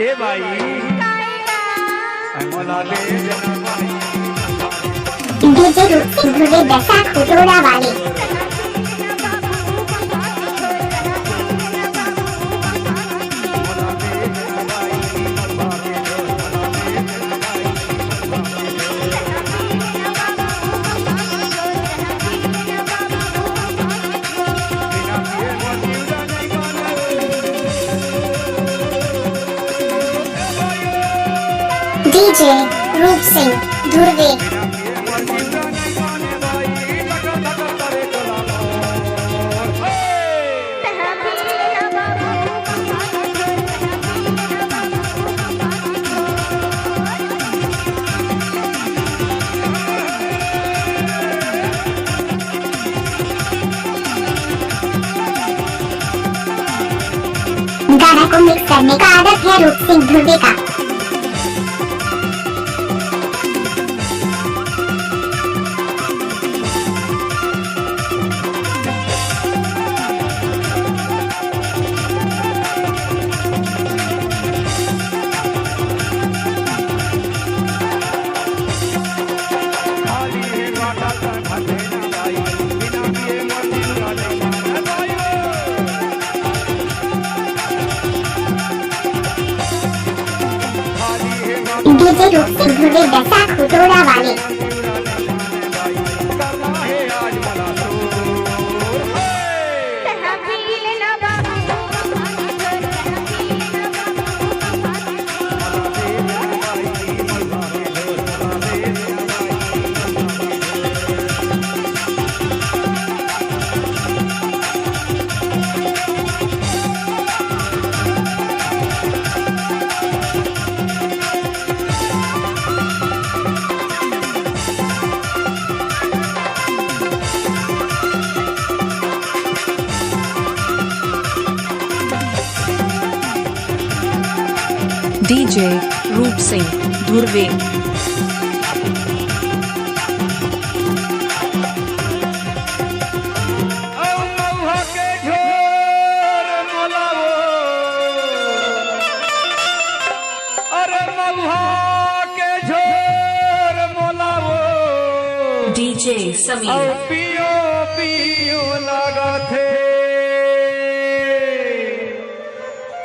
ए भाई डीजे रूप से जुड़े दशा खुटोड़ा वाले डीजे रूप सिंह धुर्वे गाना को मिक्स करने का आदत है रूप सिंह धुर्वे का। डीजे रूप से जुड़े दशा खुटोड़ा वाले डीजे रूप सिंह धुर्वे डीजे समीर पियो पियो लगा थे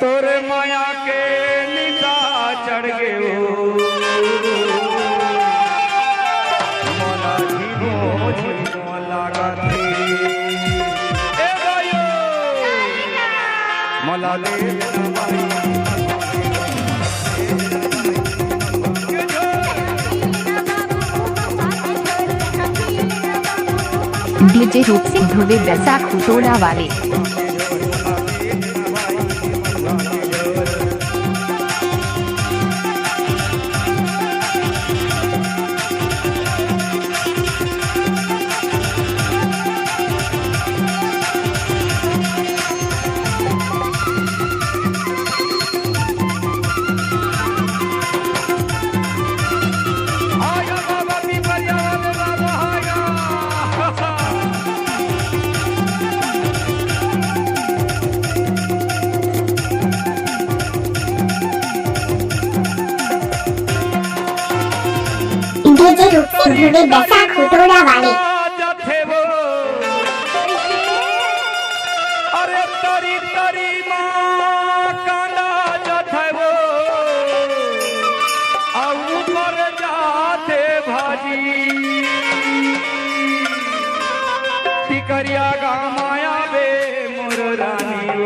तोरे माया के निशा चढ़ गए लगा थे ए भाइयो मला डीजे रूप सिंह धुर्वे दशा खुटोड़ा वाले डीजे रूप से जुड़े दशा खुटोड़ा वाले अरे तरी तरी माँ कांदा जथे वो ऊपर जाते भाजी टिकरिया गा माया बे मोर रानी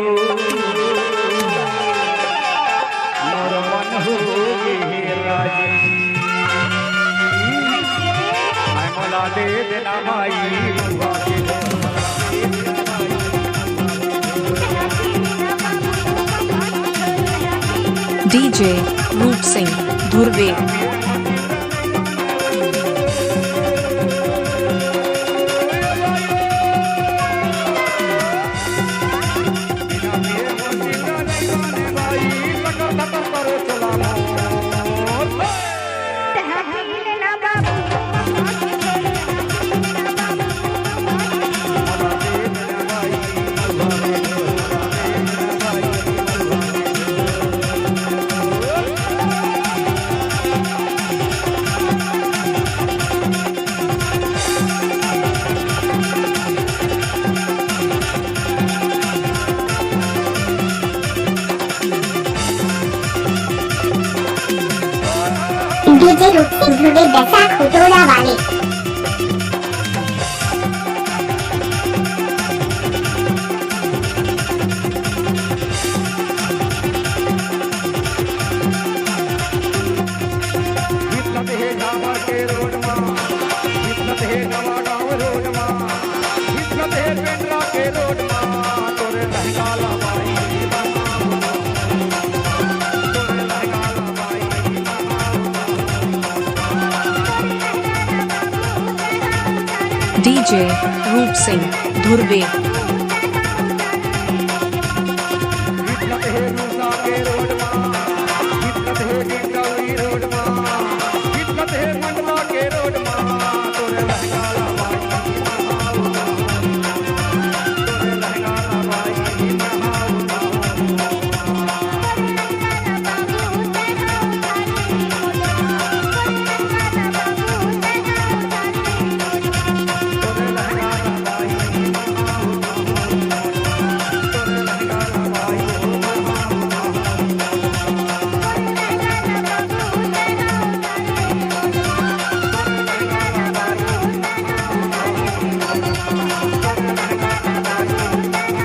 मोर मन हो राजी मला दे देना भाई डीजे रूप सिंह धुर्वे डीजे रूप सिंह ध्रुवे बैसाख हुटोड़ा वाले। हिम्मत है झावर के रोड मां, हिम्मत है नवा गांव रोड मां, हिम्मत है पेंड्रा के रोड मां, तोरे लहंगा लबाई तोरे लहंगा लबाई। डीजे रूप सिंह धुर्वे। हिम्मत है रूसा के रोड मां, हिम्मत है डिंडौरी रोड मां, हिम्मत है मंडला के रोड मां, तोरे लहंगा लबाई तोरे लहंगा लबाई।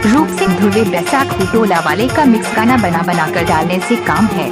रूप सिंह ध्रुवे बैसाख हुटोला वाले का मिक्स गाना बना कर डालने से काम है।